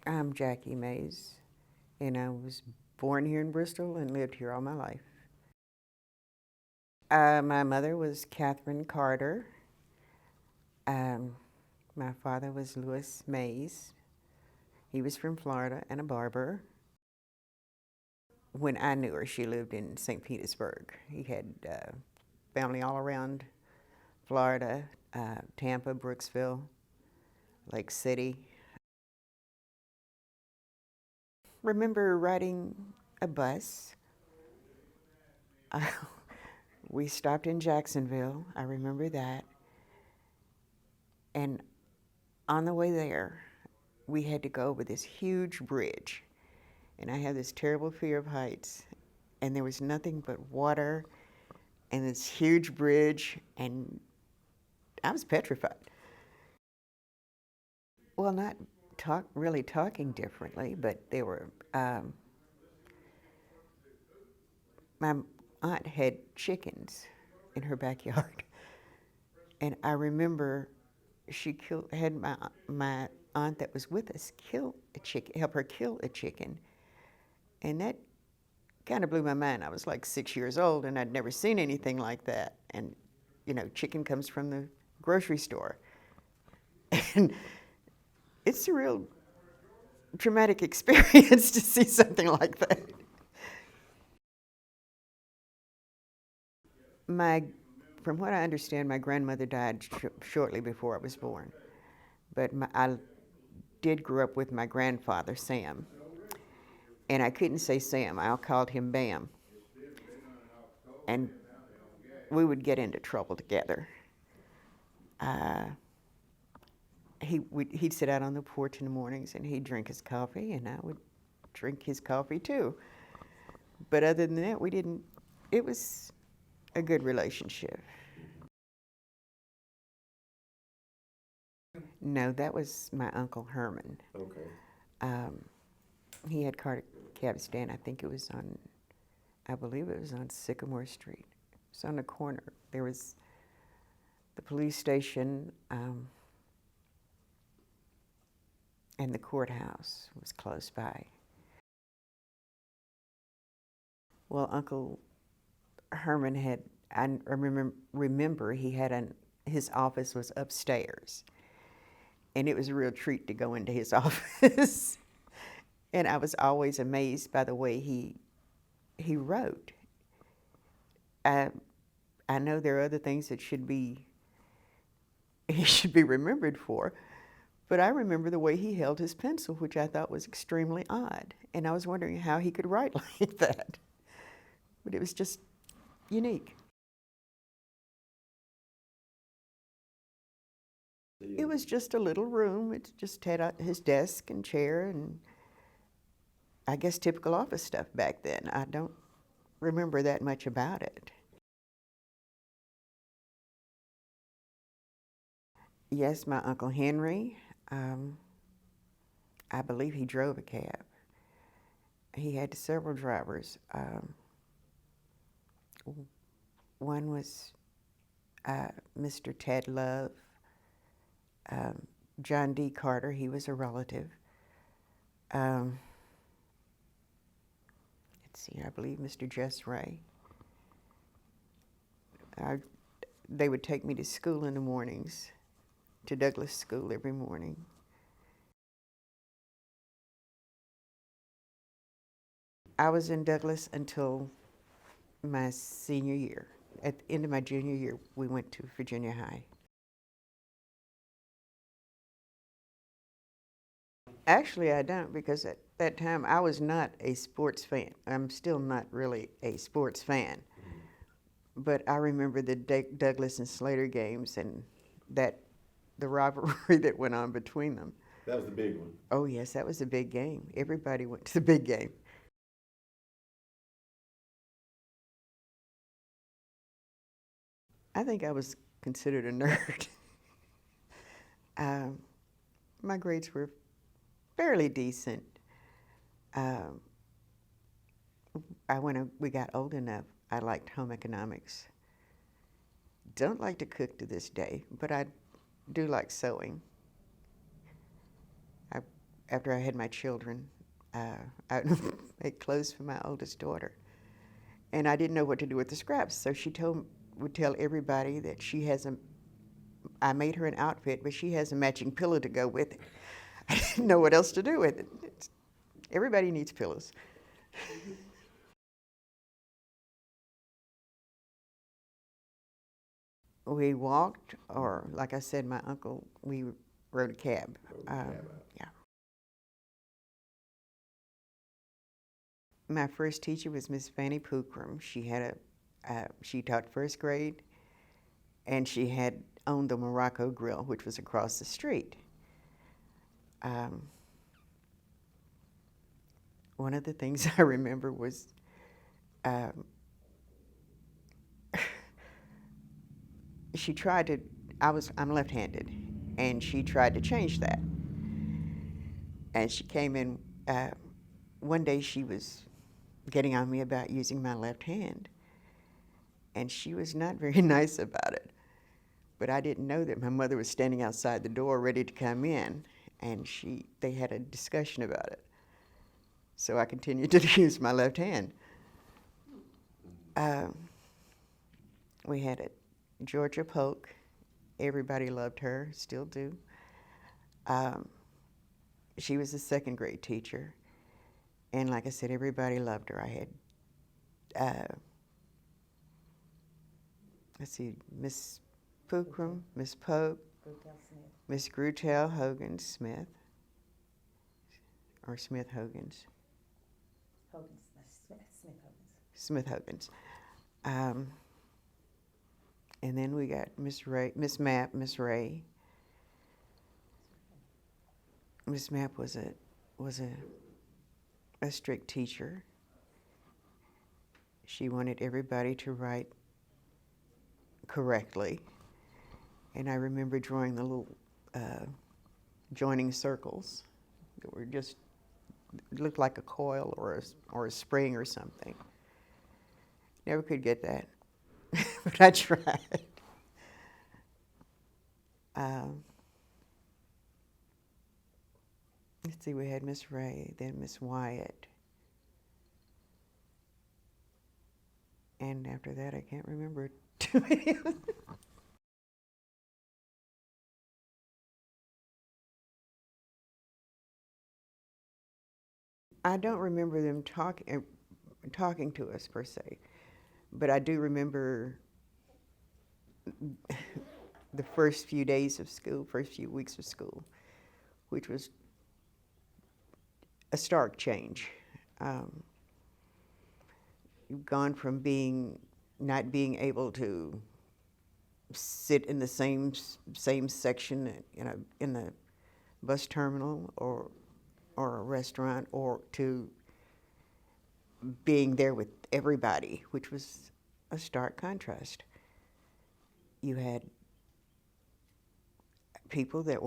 I'm Jackie Mays, and I was born here in Bristol and lived here all my life. My mother was Catherine Carter. Um, my father was Louis Mays. He was from Florida and a barber. When I knew her, she lived in St. Petersburg. He had family all around Florida, Tampa, Brooksville, Lake City. Remember riding a bus. Uh, we stopped in Jacksonville. I remember that. And on the way there, we had to go over this huge bridge. And I had this terrible fear of heights. And there was nothing but water and this huge bridge. And I was petrified. Well, not really talking differently, but they were, my aunt had chickens in her backyard. And I remember had my aunt that was with us kill a chicken, help her kill a chicken. And that kind of blew my mind. I was like 6 years old and I'd never seen anything like that. And, chicken comes from the grocery store. And it's a real traumatic experience to see something like that. My, from what I understand, my grandmother died shortly before I was born. But I did grow up with my grandfather, Sam. And I couldn't say Sam, I called him Bam. And we would get into trouble together. Uh, he'd sit out on the porch in the mornings and he'd drink his coffee, and I would drink his coffee too. But other than that, it was a good relationship. No, that was my Uncle Herman. Okay. Um, he had cardiac cab stand. I believe it was on Sycamore Street. It was on the corner. There was the police station, and the courthouse was close by. Well, Uncle Herman I remember he had his office was upstairs. And it was a real treat to go into his office. And I was always amazed by the way he wrote. I, I know there are other things that he should be remembered for, but I remember the way he held his pencil, which I thought was extremely odd. And I was wondering how he could write like that. But it was just unique. It was just a little room. It just had his desk and chair and I guess typical office stuff back then. I don't remember that much about it. Yes, my Uncle Henry, um, I believe he drove a cab. He had several drivers. One was Mr. Ted Love, um, John D. Carter, he was a relative. Um, let's see, I believe Mr. Jess Ray. They would take me to school in the mornings, to Douglas School every morning. I was in Douglas until my senior year. At the end of my junior year, we went to Virginia High. Actually, I don't, because at that time I was not a sports fan. I'm still not really a sports fan. But I remember the Douglas and Slater games and that the rivalry that went on between them. That was the big one. Oh yes, that was a big game. Everybody went to the big game. I think I was considered a nerd. um, my grades were fairly decent. Um, when we got old enough, I liked home economics. Don't like to cook to this day, but I do like sewing. I after I had my children, I made clothes for my oldest daughter. And I didn't know what to do with the scraps, so would tell everybody that I made her an outfit, but she has a matching pillow to go with it. I didn't know what else to do with it. Everybody needs pillows. We walked, or like I said, my uncle, we rode a cab. Yeah. My first teacher was Miss Fanny Pookrum. She taught first grade, and she had owned the Morocco Grill, which was across the street. Um, one of the things I remember was um, she tried to. I'm left-handed, and she tried to change that. And she came in one day. She was getting on me about using my left hand, and she was not very nice about it. But I didn't know that my mother was standing outside the door ready to come in, and they had a discussion about it. So I continued to use my left hand. Um, we had a Georgia Polk. Everybody loved her, still do. Um, she was a second grade teacher, and like I said, everybody loved her. I had, let's see, Miss Pookrum, Miss Pope, Miss Grutel Hogan Smith, or Smith Hogans. Smith Hogans. And then we got Miss Ray, Miss Mapp, Miss Ray. Miss Mapp was a strict teacher. She wanted everybody to write correctly, and I remember drawing the little joining circles that were just looked like a coil or a spring or something. Never could get that, but I tried. Let's see, we had Miss Ray, then Miss Wyatt, and after that, I can't remember too many. I don't remember them talking to us per se, but I do remember the first few days of school, first few weeks of school, which was a stark change. You've gone from not being able to sit in the same section, in the bus terminal or a restaurant, or to being there with everybody, which was a stark contrast. You had people the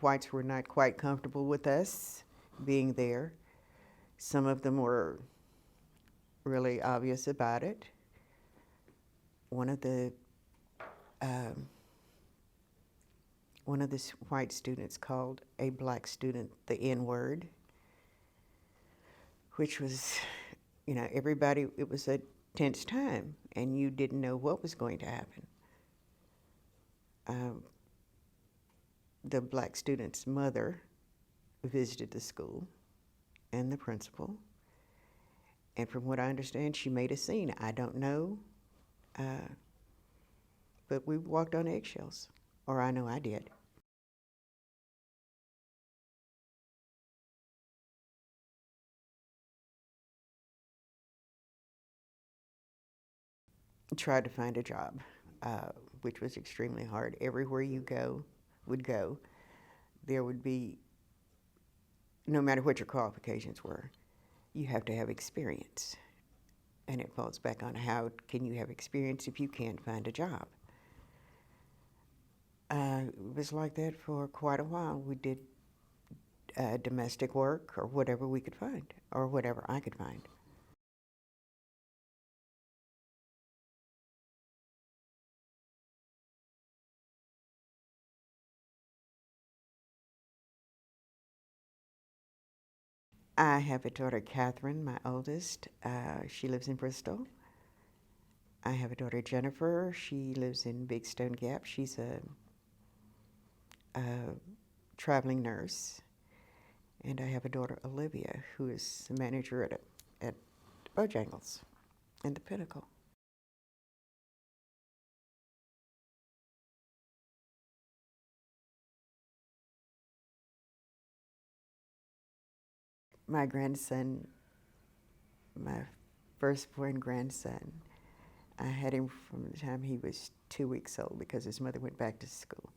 whites were not quite comfortable with us being there. Some of them were really obvious about it. One of the white students called a black student the N-word, which was, everybody, it was a tense time, and you didn't know what was going to happen. The black student's mother visited the school and the principal, and from what I understand, she made a scene. I don't know, but we walked on eggshells, or I know I did. Tried to find a job, which was extremely hard. Everywhere you would go, there would be, no matter what your qualifications were, you have to have experience. And it falls back on how can you have experience if you can't find a job. It was like that for quite a while. We did domestic work or whatever we could find, or whatever I could find. I have a daughter, Catherine, my oldest. She lives in Bristol. I have a daughter, Jennifer. She lives in Big Stone Gap. She's a traveling nurse. And I have a daughter, Olivia, who is the manager at Bojangles and the Pinnacle. My grandson, my firstborn grandson, I had him from the time he was 2 weeks old because his mother went back to school.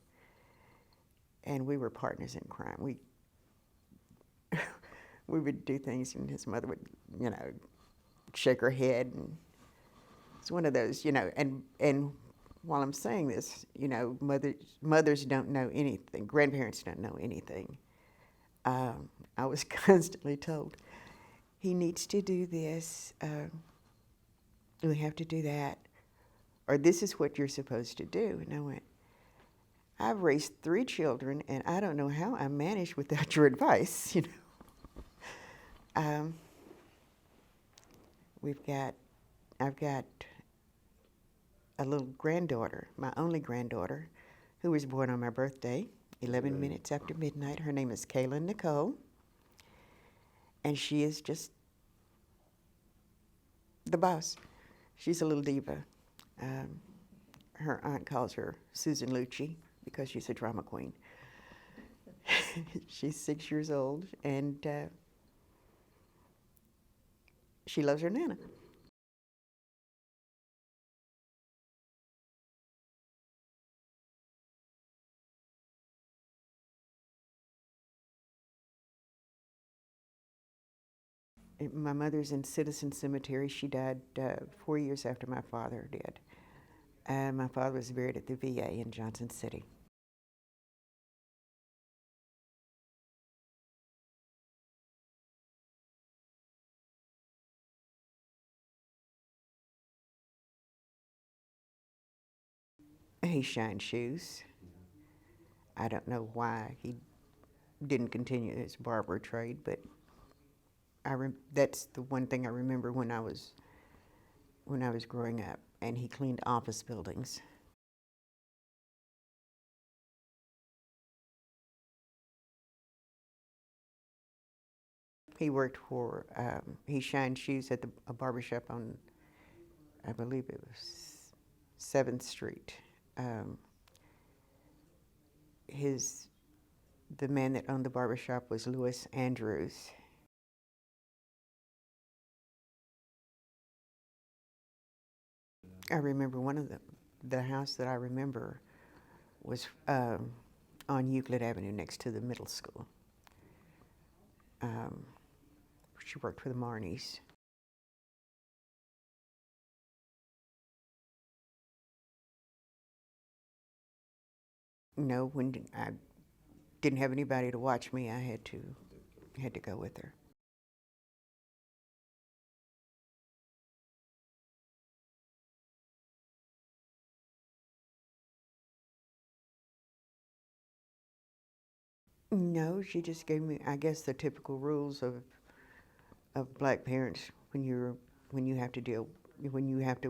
And we were partners in crime. We would do things and his mother would, shake her head. And it's one of those, and while I'm saying this, mothers don't know anything. Grandparents don't know anything. I was constantly told, he needs to do this, we have to do that, or this is what you're supposed to do. And I went, I've raised 3 children, and I don't know how I managed without your advice, I've got a little granddaughter, my only granddaughter, who was born on my birthday, 11 minutes after midnight. Her name is Kaylin Nicole, and she is just the boss. She's a little diva. Her aunt calls her Susan Lucci because she's a drama queen. She's 6 years old, and she loves her Nana. My mother's in Citizen Cemetery. She died 4 years after my father did. And my father was buried at the VA in Johnson City. He shined shoes. I don't know why he didn't continue his barber trade, but that's the one thing I remember when I was growing up. And he cleaned office buildings. He worked for, he shined shoes at a barbershop on, I believe it was 7th Street. The man that owned the barbershop was Louis Andrews. I remember one of the house that I remember was on Euclid Avenue next to the middle school. She worked for the Marnies. No, when I didn't have anybody to watch me, I had to go with her. No, she just gave me, I guess, the typical rules of black parents when you have to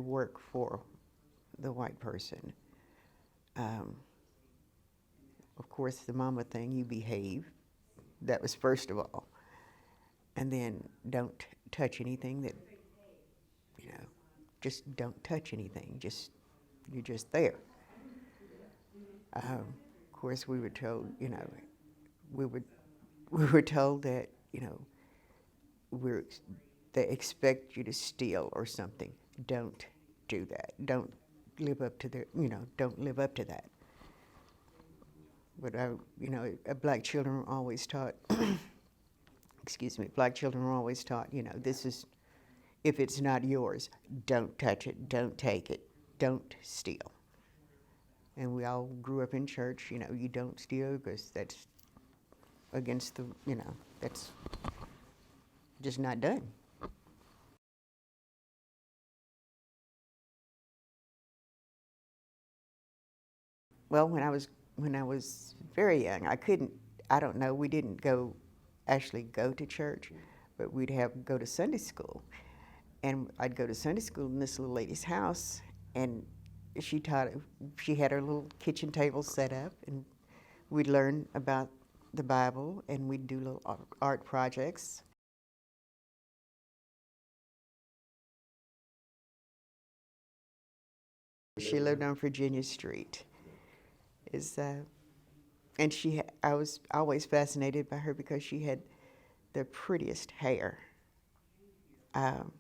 work for the white person. Of course, the mama thing, you behave. That was first of all. And then don't touch anything that, just don't touch anything. You're just there. Of course, we were told, we were told that, we're, they expect you to steal or something. Don't do that. Don't live up to don't live up to that. But black children were always taught, excuse me, black children were always taught, this is, if it's not yours, don't touch it, don't take it, don't steal. And we all grew up in church, you don't steal because that's against the, that's just not done. Well, when I was very young, I don't know, we didn't actually go to church, but we'd have go to Sunday school. And I'd go to Sunday school in this little lady's house, and she taught, she had her little kitchen table set up, and we'd learn about the Bible, and we'd do little art projects. She lived on Virginia Street. Is and I was always fascinated by her because she had the prettiest hair. Um,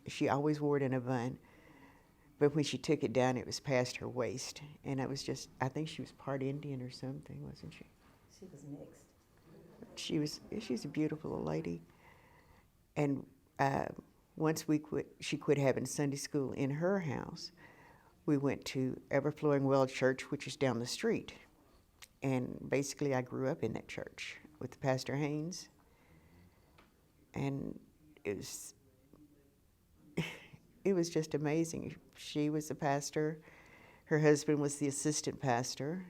she always wore it in a bun, but when she took it down, it was past her waist, and it was just, I think she was part Indian or something, wasn't she? She was mixed. She's a beautiful little lady. And once she quit having Sunday school in her house, we went to Everflowing Well Church, which is down the street. And basically, I grew up in that church with Pastor Haynes. And it was, it was just amazing. She was the pastor. Her husband was the assistant pastor.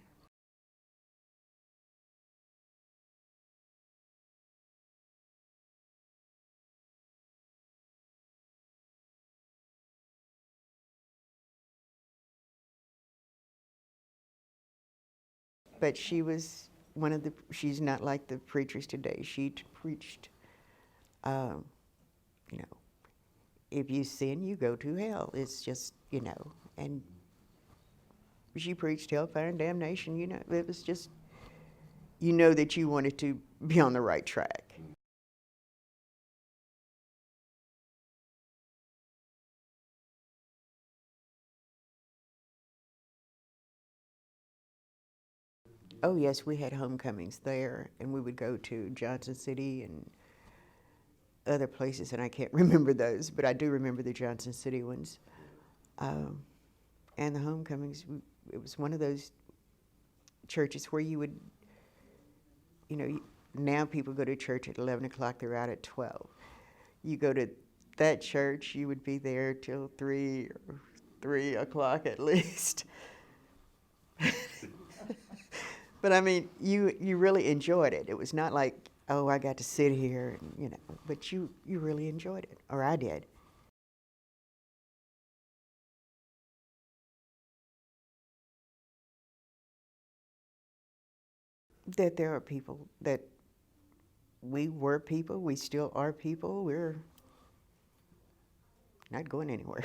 But she was she's not like the preachers today. She preached, um, you know, if you sin, you go to hell. It's just, and she preached hellfire and damnation, It was just, that you wanted to be on the right track. Oh, yes, we had homecomings there, and we would go to Johnson City and other places, and I can't remember those, but I do remember the Johnson City ones. And the homecomings, it was one of those churches where you would, now people go to church at 11 o'clock, they're out at 12. You go to that church, you would be there till 3 o'clock at least. But I mean, you really enjoyed it. It was not like, oh, I got to sit here, and, but you really enjoyed it, or I did. That there are people that we were people, we still are people, we're not going anywhere.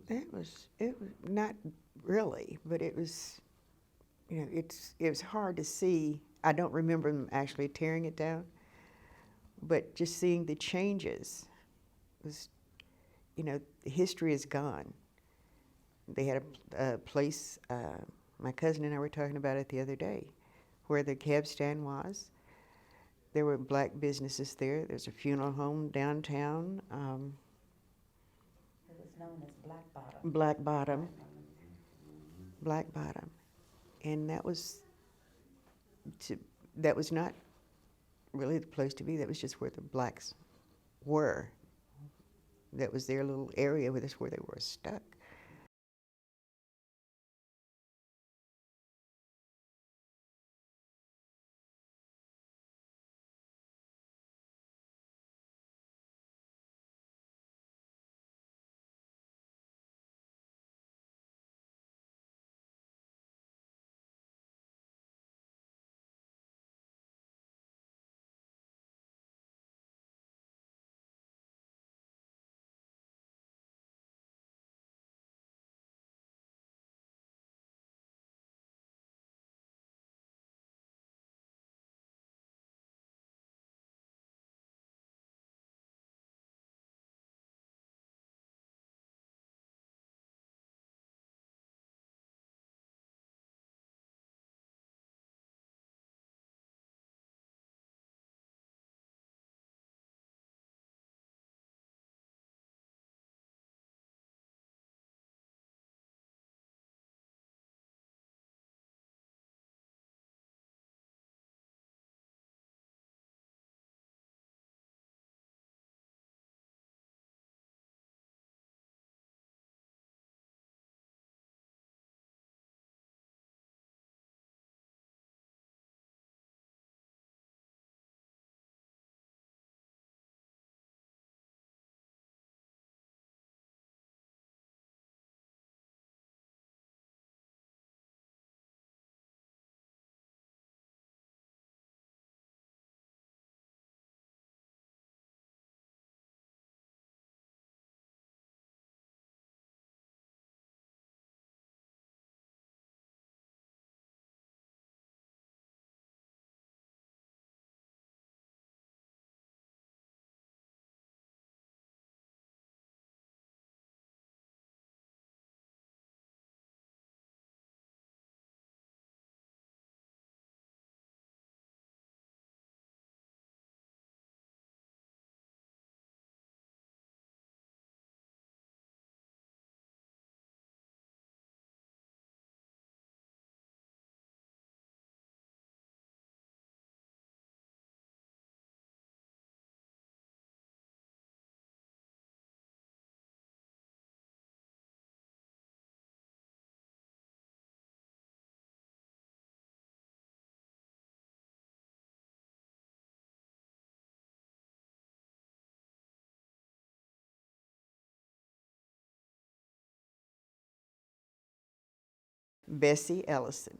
It was not really, but it was, it was hard to see. I don't remember them actually tearing it down, but just seeing the changes was, the history is gone. They had a place, my cousin and I were talking about it the other day, where the cab stand was. There were black businesses there. There's a funeral home downtown. It was known as Black Bottom. Black Bottom. Black Bottom. And that was not really the place to be. That was just where the blacks were. That was their little area where they were stuck. Bessie Ellison.